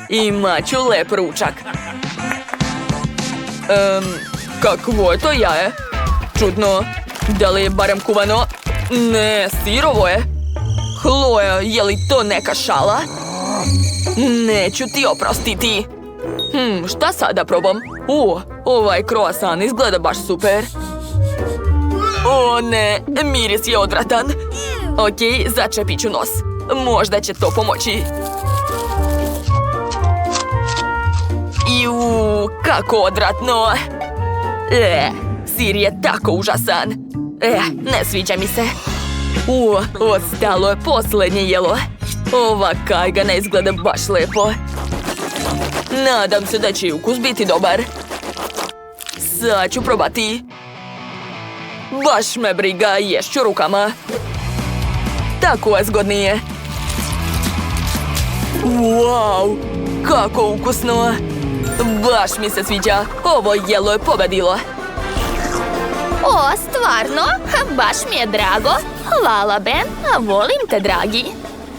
imat ću lep ručak. Kakvo je to jaje? Čudno. Da li je barem kuvano? Ne, sirovo je. Chloe, je li to neka šala? Neću ti oprostiti. Šta sada probam? Ovaj croissant izgleda baš super. O ne, miris je odvratan. Ok, začepit ću nos. Možda će to pomoći. Kako odvratno. Sir je tako užasan. Ne sviđa mi se. Ostalo je posljednje jelo. Ova kajga ne izgleda baš lepo. Nadam se da će ukus biti dobar. Sad ću probati. Baš me briga, ješću rukama. Tako je zgodnije. Wow, kako ukusno. Baš mi se sviđa. Ovo jelo je pobedilo. O, stvarno? Baš mi je drago. Hvala, Ben. Volim te, dragi.